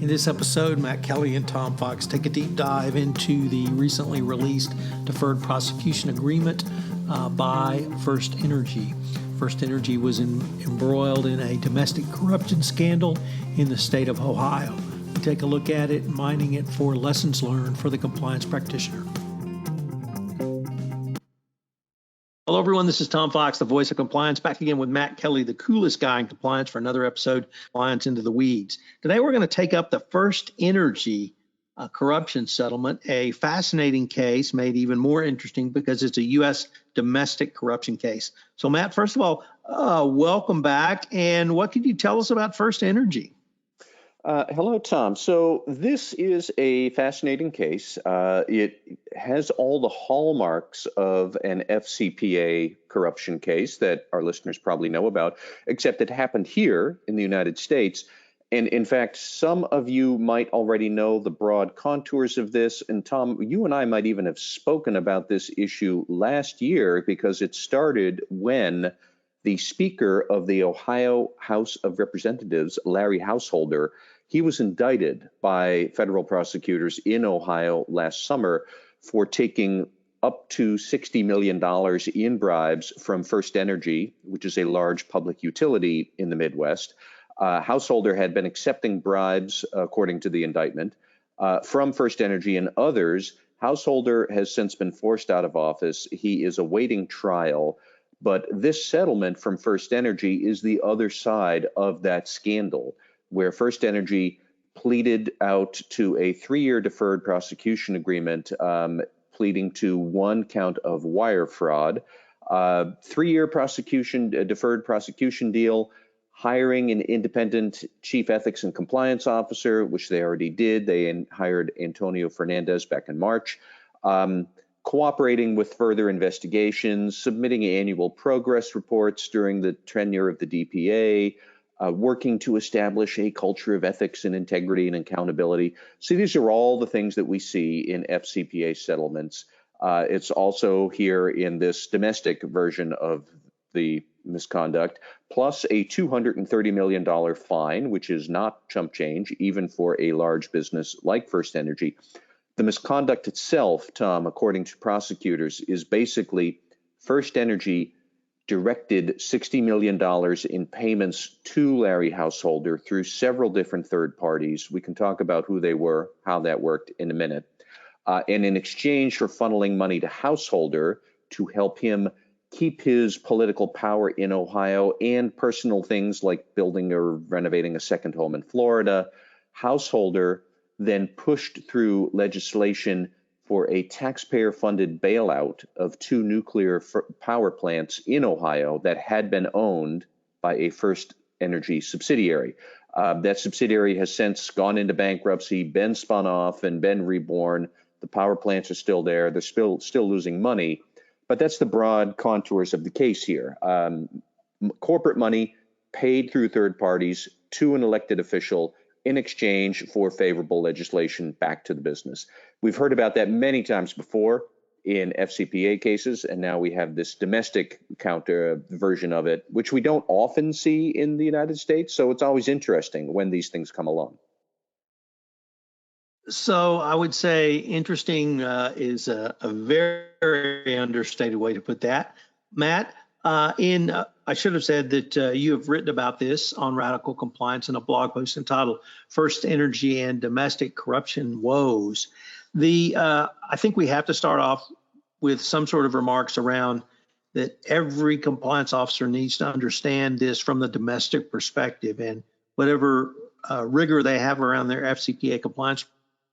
In this episode, Matt Kelly and Tom Fox take a deep dive into the recently released Deferred Prosecution Agreement by First Energy. First Energy was embroiled in a domestic corruption scandal in the state of Ohio. We take a look at it, mining it for lessons learned for the compliance practitioner. Hello, everyone. This is Tom Fox, the voice of compliance, back again with Matt Kelly, the coolest guy in compliance, for another episode, Compliance Into the Weeds. Today, we're going to take up the First Energy corruption settlement, a fascinating case made even more interesting because it's a U.S. domestic corruption case. So, Matt, first of all, welcome back. And what could you tell us about First Energy? Hello, Tom. So this is a fascinating case. It has all the hallmarks of an FCPA corruption case that our listeners probably know about, except it happened here in the United States. And in fact, some of you might already know the broad contours of this. And Tom, you and I might even have spoken about this issue last year because it started when the Speaker of the Ohio House of Representatives, Larry Householder, he was indicted by federal prosecutors in Ohio last summer for taking up to $60 million in bribes from First Energy, which is a large public utility in the Midwest. Householder had been accepting bribes, according to the indictment, from First Energy and others. Householder has since been forced out of office. He is awaiting trial. But this settlement from First Energy is the other side of that scandal, where First Energy pleaded out to a 3-year deferred prosecution agreement, pleading to one count of wire fraud, 3-year deferred prosecution deal, hiring an independent chief ethics and compliance officer, which they already did. They hired Antonio Fernandez back in March. Cooperating with further investigations, submitting annual progress reports during the tenure of the DPA, working to establish a culture of ethics and integrity and accountability. So these are all the things that we see in FCPA settlements. It's also here in this domestic version of the misconduct, plus a $230 million fine, which is not chump change, even for a large business like First Energy. The misconduct itself, Tom, according to prosecutors, is basically First Energy directed $60 million in payments to Larry Householder through several different third parties. We can talk about who they were, how that worked in a minute. And in exchange for funneling money to Householder to help him keep his political power in Ohio and personal things like building or renovating a second home in Florida, Householder then pushed through legislation for a taxpayer-funded bailout of 2 nuclear power plants in Ohio that had been owned by a First Energy subsidiary. That subsidiary has since gone into bankruptcy, been spun off, and been reborn. The power plants are still there. They're still losing money. But that's the broad contours of the case here. Corporate money paid through third parties to an elected official in exchange for favorable legislation back to the business. We've heard about that many times before in FCPA cases, and now we have this domestic counter version of it, which we don't often see in the United States. So it's always interesting when these things come along. So I would say interesting is a very understated way to put that. Matt, I should have said that you have written about this on Radical Compliance in a blog post entitled First Energy and Domestic Corruption Woes. I think we have to start off with some sort of remarks around that every compliance officer needs to understand this from the domestic perspective, and whatever rigor they have around their FCPA compliance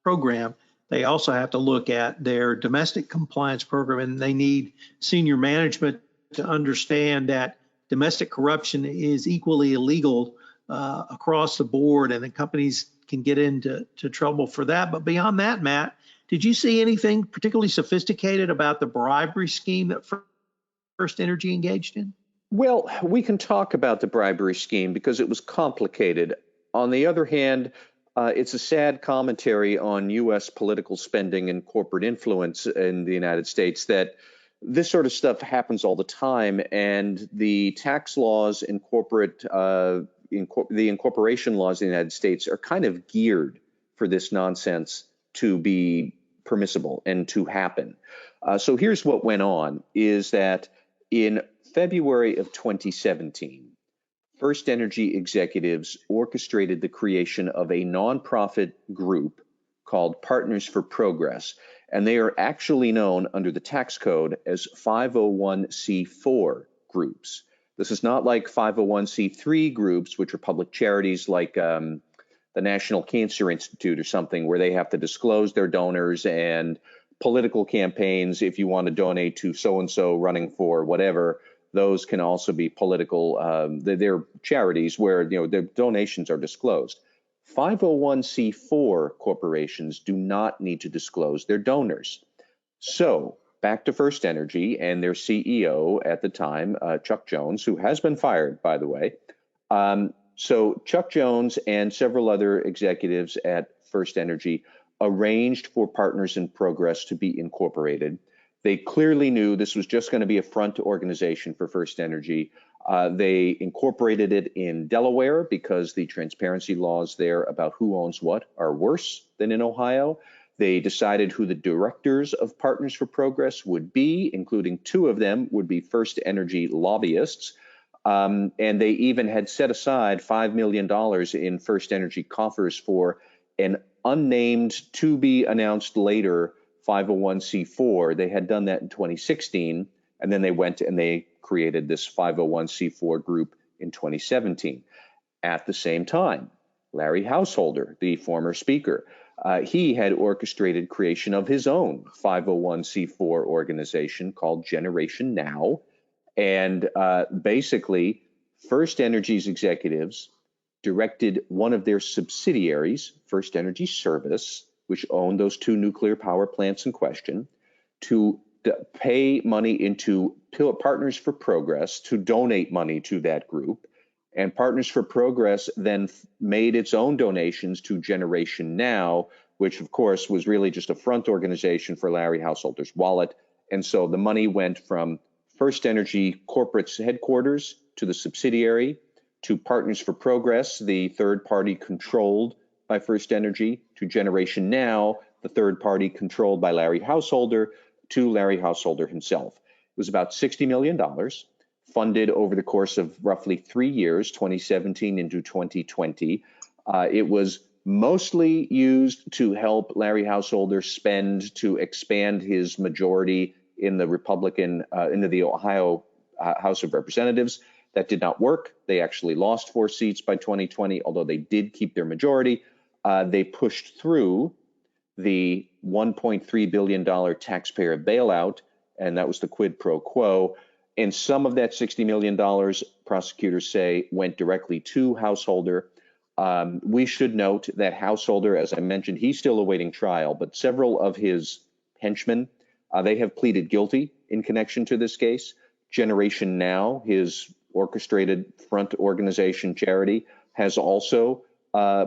program, they also have to look at their domestic compliance program, and they need senior management to understand that domestic corruption is equally illegal across the board, and the companies can get into trouble for that. But beyond that, Matt, did you see anything particularly sophisticated about the bribery scheme that First Energy engaged in? Well, we can talk about the bribery scheme because it was complicated. On the other hand, it's a sad commentary on U.S. political spending and corporate influence in the United States that this sort of stuff happens all the time, and the tax laws and corporate the incorporation laws in the United States are kind of geared for this nonsense to be permissible and to happen. So here's what went on, is that in February of 2017, First Energy executives orchestrated the creation of a nonprofit group called Partners for Progress, and they are actually known under the tax code as 501c4 groups. This is not like 501c3 groups, which are public charities like the National Cancer Institute or something, where they have to disclose their donors, and political campaigns, if you want to donate to so-and-so running for whatever, those can also be political. They're charities where their donations are disclosed. 501c4 corporations do not need to disclose their donors. So back to First Energy and their CEO at the time, Chuck Jones, who has been fired, by the way. So Chuck Jones and several other executives at First Energy arranged for Partners in Progress to be incorporated. They clearly knew this was just going to be a front organization for First Energy. They incorporated it in Delaware because the transparency laws there about who owns what are worse than in Ohio. They decided who the directors of Partners for Progress would be, including two of them would be First Energy lobbyists. And they even had set aside $5 million in First Energy coffers for an unnamed, to be announced later 501c4. They had done that in 2016, and then they went and they created this 501c4 group in 2017. At the same time, Larry Householder, the former speaker, he had orchestrated creation of his own 501c4 organization called Generation Now. And basically, First Energy's executives directed one of their subsidiaries, First Energy Service, which owned those two nuclear power plants in question, to pay money into Partners for Progress, to donate money to that group. And Partners for Progress then made its own donations to Generation Now, which of course was really just a front organization for Larry Householder's wallet. And so the money went from First Energy corporate headquarters to the subsidiary, to Partners for Progress, the third party controlled by First Energy, to Generation Now, the third party controlled by Larry Householder, to Larry Householder himself. It was about $60 million, funded over the course of roughly 3 years, 2017 into 2020. It was mostly used to help Larry Householder spend to expand his majority in the into the Ohio House of Representatives. That did not work. They actually lost 4 seats by 2020, although they did keep their majority. They pushed through the $1.3 billion taxpayer bailout, and that was the quid pro quo. And some of that $60 million, prosecutors say, went directly to Householder. We should note that Householder, as I mentioned, he's still awaiting trial, but several of his henchmen, they have pleaded guilty in connection to this case. Generation Now, his orchestrated front organization charity, has also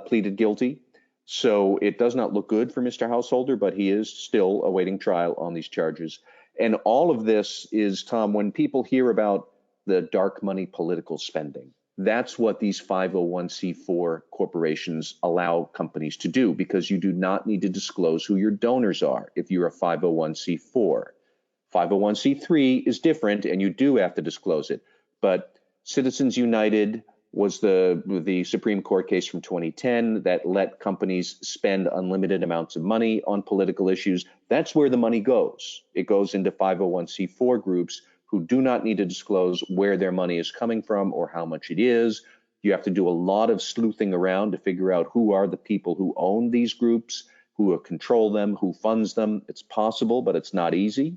pleaded guilty. So it does not look good for Mr. Householder, but he is still awaiting trial on these charges. And all of this is, Tom, when people hear about the dark money political spending, that's what these 501c4 corporations allow companies to do, because you do not need to disclose who your donors are if you're a 501c4. 501c3 is different, and you do have to disclose it. But Citizens United was the Supreme Court case from 2010 that let companies spend unlimited amounts of money on political issues. That's where the money goes. It goes into 501c4 groups who do not need to disclose where their money is coming from or how much it is. You have to do a lot of sleuthing around to figure out who are the people who own these groups, who control them, who funds them. It's possible, but it's not easy.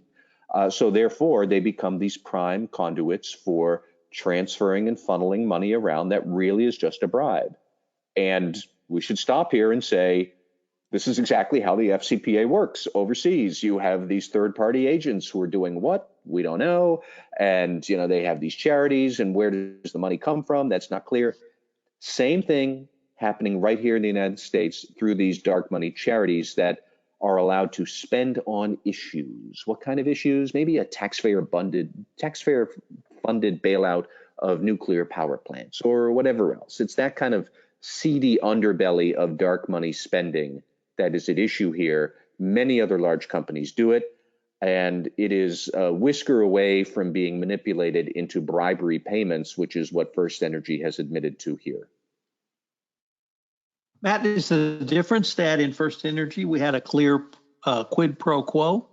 So therefore, they become these prime conduits for transferring and funneling money around that really is just a bribe. And we should stop here and say, this is exactly how the FCPA works overseas. You have these third-party agents who are doing what? We don't know. And, they have these charities, and where does the money come from? That's not clear. Same thing happening right here in the United States through these dark money charities that are allowed to spend on issues. What kind of issues? Maybe a taxpayer-funded bailout of nuclear power plants or whatever else. It's that kind of seedy underbelly of dark money spending that is at issue here. Many other large companies do it, and it is a whisker away from being manipulated into bribery payments, which is what First Energy has admitted to here. Matt, is the difference that in First Energy we had a clear quid pro quo?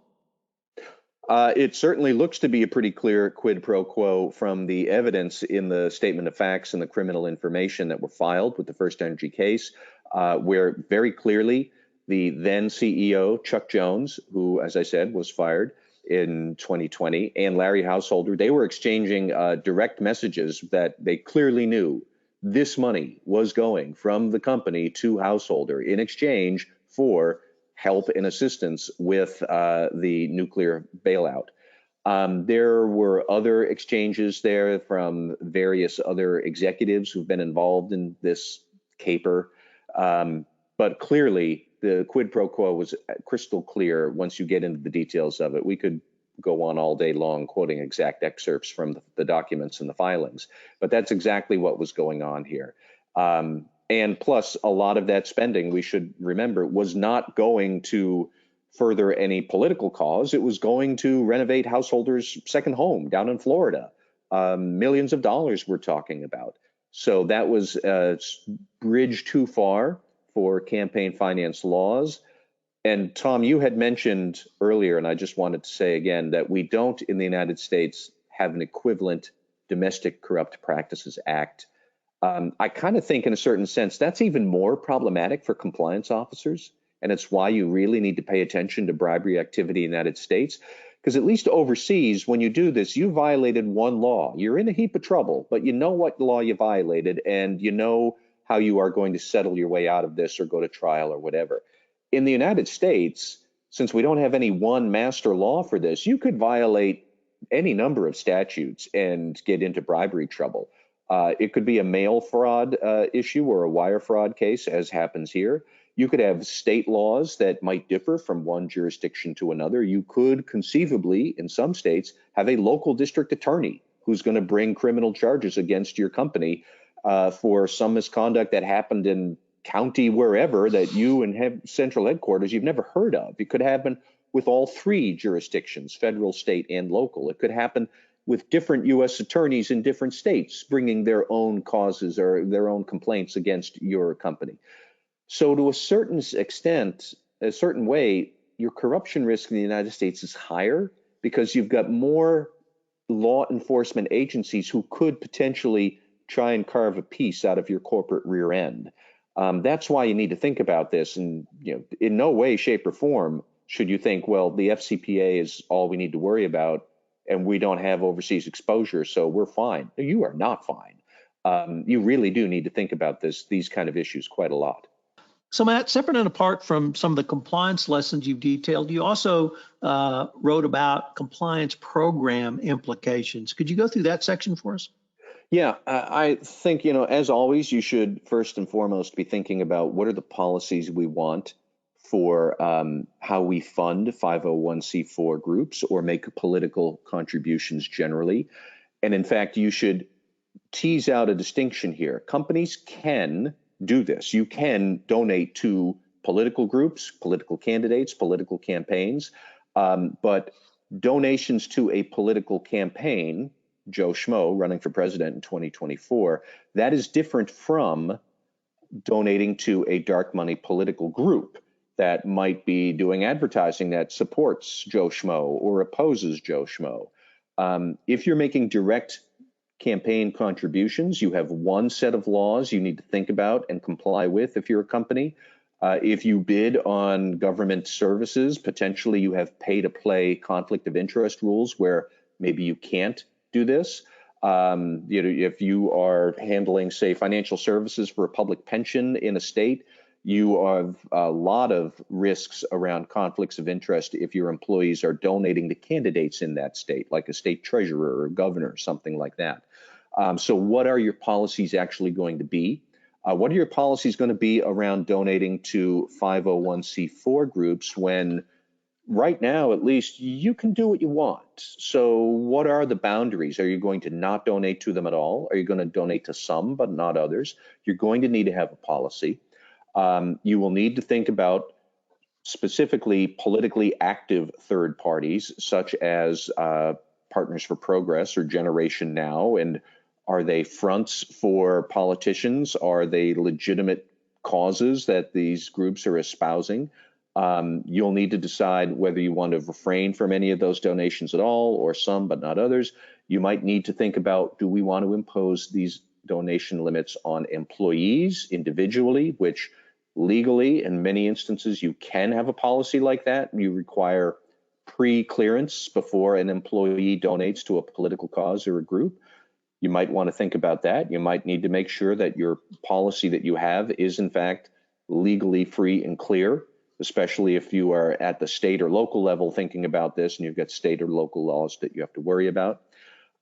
It certainly looks to be a pretty clear quid pro quo from the evidence in the statement of facts and the criminal information that were filed with the First Energy case, where very clearly the then CEO, Chuck Jones, who, as I said, was fired in 2020, and Larry Householder, they were exchanging direct messages that they clearly knew this money was going from the company to Householder in exchange for help and assistance with the nuclear bailout. There were other exchanges there from various other executives who've been involved in this caper. But clearly, the quid pro quo was crystal clear once you get into the details of it. We could go on all day long quoting exact excerpts from the documents and the filings, but that's exactly what was going on here. And plus, a lot of that spending, we should remember, was not going to further any political cause. It was going to renovate Householder's second home down in Florida. Millions of dollars we're talking about. So that was a bridge too far for campaign finance laws. And Tom, you had mentioned earlier, and I just wanted to say again, that we don't in the United States have an equivalent Domestic Corrupt Practices Act. I kind of think in a certain sense that's even more problematic for compliance officers. And it's why you really need to pay attention to bribery activity in the United States. Because at least overseas, when you do this, you violated one law. You're in a heap of trouble, but you know what law you violated, and you know how you are going to settle your way out of this or go to trial or whatever. In the United States, since we don't have any one master law for this, you could violate any number of statutes and get into bribery trouble. It could be a mail fraud issue or a wire fraud case, as happens here. You could have state laws that might differ from one jurisdiction to another. You could conceivably, in some states, have a local district attorney who's going to bring criminal charges against your company for some misconduct that happened in county wherever that you and central headquarters you've never heard of. It could happen with all three jurisdictions, federal, state, and local. It could happen with different U.S. attorneys in different states bringing their own causes or their own complaints against your company. So to a certain extent, a certain way, your corruption risk in the United States is higher because you've got more law enforcement agencies who could potentially try and carve a piece out of your corporate rear end. That's why you need to think about this. And in no way, shape, or form should you think, well, the FCPA is all we need to worry about, and we don't have overseas exposure, so we're fine. You are not fine. You really do need to think about these kind of issues quite a lot. So, Matt, separate and apart from some of the compliance lessons you've detailed, you also wrote about compliance program implications. Could you go through that section for us? Yeah, I think, as always, you should first and foremost be thinking about what are the policies we want for how we fund 501c4 groups or make political contributions generally. And in fact, you should tease out a distinction here. Companies can do this. You can donate to political groups, political candidates, political campaigns, but donations to a political campaign, Joe Schmo running for president in 2024, that is different from donating to a dark money political group that might be doing advertising that supports Joe Schmo or opposes Joe Schmo. If you're making direct campaign contributions, you have one set of laws you need to think about and comply with if you're a company. If you bid on government services, potentially you have pay-to-play conflict of interest rules where maybe you can't do this. If you are handling, say, financial services for a public pension in a state, you have a lot of risks around conflicts of interest if your employees are donating to candidates in that state, like a state treasurer or governor, something like that. So what are your policies actually going to be? What are your policies going to be around donating to 501c4 groups when right now, at least, you can do what you want. So what are the boundaries? Are you going to not donate to them at all? Are you going to donate to some but not others? You're going to need to have a policy. You will need to think about specifically politically active third parties, such as Partners for Progress or Generation Now. And are they fronts for politicians? Are they legitimate causes that these groups are espousing? You'll need to decide whether you want to refrain from any of those donations at all, or some but not others. You might need to think about, do we want to impose these donation limits on employees individually, which legally, in many instances, you can have a policy like that. You require pre-clearance before an employee donates to a political cause or a group. You might want to think about that. You might need to make sure that your policy that you have is, in fact, legally free and clear, especially if you are at the state or local level thinking about this and you've got state or local laws that you have to worry about.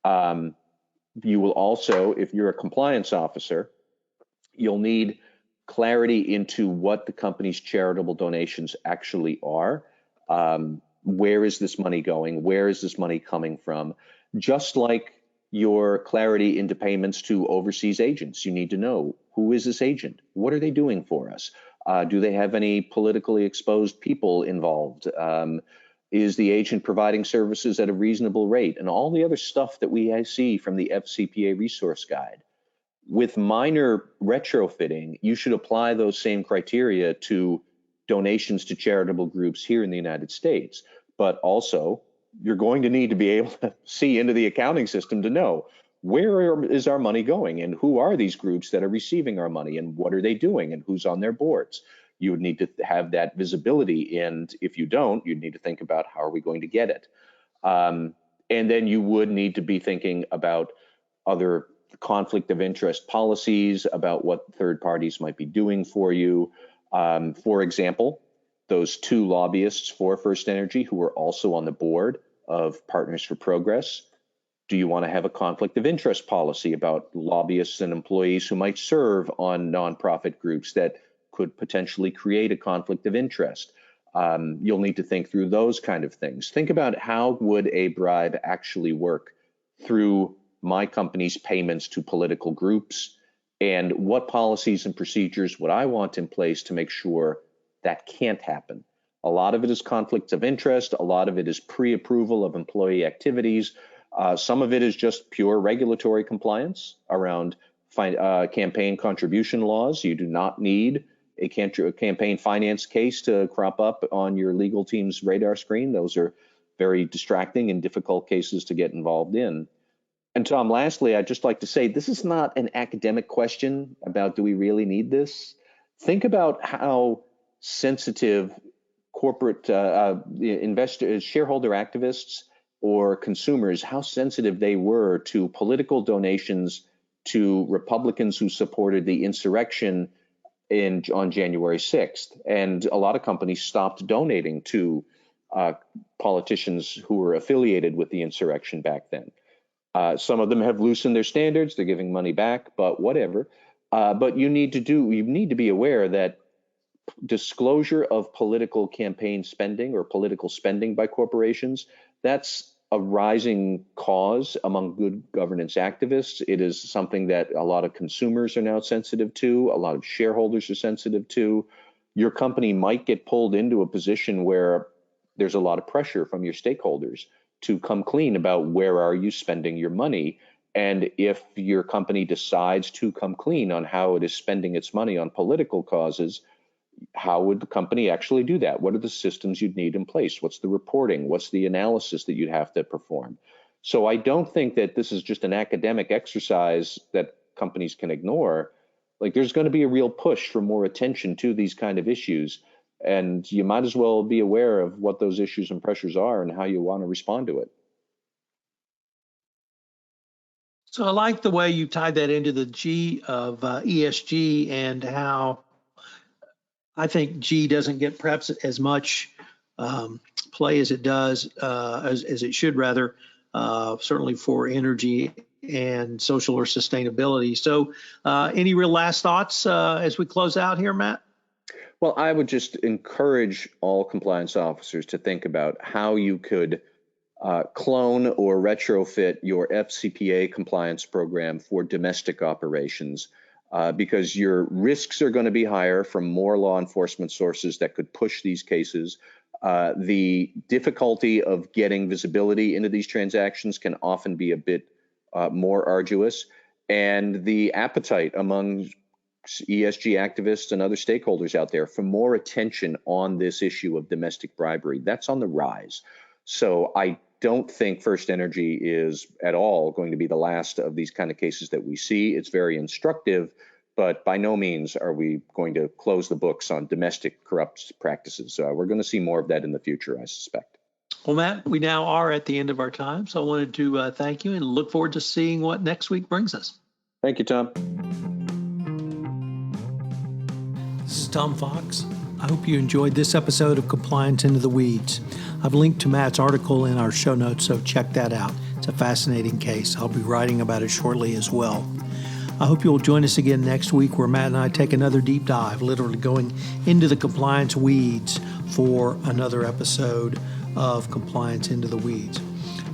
You will also, if you're a compliance officer, you'll need clarity into what the company's charitable donations actually are. Where is this money going? Where is this money coming from? Just like your clarity into payments to overseas agents, you need to know, who is this agent? What are they doing for us? Do they have any politically exposed people involved? Is the agent providing services at a reasonable rate? And all the other stuff that we see from the FCPA resource guide. With minor retrofitting, you should apply those same criteria to donations to charitable groups here in the United States. But also, you're going to need to be able to see into the accounting system to know, where is our money going, and who are these groups that are receiving our money, and what are they doing, and who's on their boards? You would need to have that visibility, and if you don't, you'd need to think about, how are we going to get it? And then you would need to be thinking about other conflict of interest policies, about what third parties might be doing for you. For example, those two lobbyists for First Energy who are also on the board of Partners for Progress, do you want to have a conflict of interest policy about lobbyists and employees who might serve on nonprofit groups that could potentially create a conflict of interest? You'll need to think through those kind of things. Think about, how would a bribe actually work through my company's payments to political groups, and what policies and procedures would I want in place to make sure that can't happen? A lot of it is conflicts of interest. A lot of it is pre-approval of employee activities. Some of it is just pure regulatory compliance around campaign contribution laws. You do not need a campaign finance case to crop up on your legal team's radar screen. Those are very distracting and difficult cases to get involved in. And Tom, lastly, I'd just like to say, this is not an academic question about, do we really need this? Think about how sensitive corporate investors, shareholder activists, or consumers, how sensitive they were to political donations to Republicans who supported the insurrection on January 6th. And a lot of companies stopped donating to politicians who were affiliated with the insurrection back then. Some of them have loosened their standards. They're giving money back, but whatever. But you need to be aware that disclosure of political campaign spending or political spending by corporations, that's a rising cause among good governance activists. It is something that a lot of consumers are now sensitive to. A lot of shareholders are sensitive to. Your company might get pulled into a position where there's a lot of pressure from your stakeholders to come clean about, where are you spending your money? And if your company decides to come clean on how it is spending its money on political causes, how would the company actually do that? What are the systems you'd need in place? What's the reporting? What's the analysis that you'd have to perform? So I don't think that this is just an academic exercise that companies can ignore. Like, there's going to be a real push for more attention to these kind of issues. And you might as well be aware of what those issues and pressures are and how you want to respond to it. So I like the way you tied that into the G of ESG, and how I think G doesn't get perhaps as much play as it does, as it should rather, certainly for energy and social or sustainability. So any real last thoughts as we close out here, Matt? Well, I would just encourage all compliance officers to think about how you could clone or retrofit your FCPA compliance program for domestic operations, because your risks are going to be higher from more law enforcement sources that could push these cases. The difficulty of getting visibility into these transactions can often be a bit more arduous, and the appetite among ESG activists and other stakeholders out there for more attention on this issue of domestic bribery, that's on the rise. So I don't think First Energy is at all going to be the last of these kind of cases that we see. It's very instructive, but by no means are we going to close the books on domestic corrupt practices. We're going to see more of that in the future, I suspect. Well, Matt, we now are at the end of our time, so I wanted to thank you and look forward to seeing what next week brings us. Thank you, Tom. This is Tom Fox. I hope you enjoyed this episode of Compliance Into the Weeds. I've linked to Matt's article in our show notes, so check that out. It's a fascinating case. I'll be writing about it shortly as well. I hope you'll join us again next week where Matt and I take another deep dive, literally going into the compliance weeds for another episode of Compliance Into the Weeds.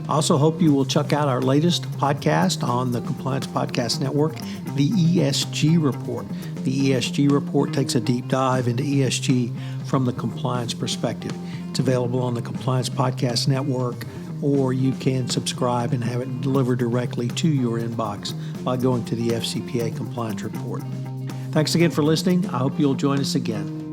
I also hope you will check out our latest podcast on the Compliance Podcast Network, the ESG Report. The ESG Report takes a deep dive into ESG from the compliance perspective. It's available on the Compliance Podcast Network, or you can subscribe and have it delivered directly to your inbox by going to the FCPA Compliance Report. Thanks again for listening. I hope you'll join us again.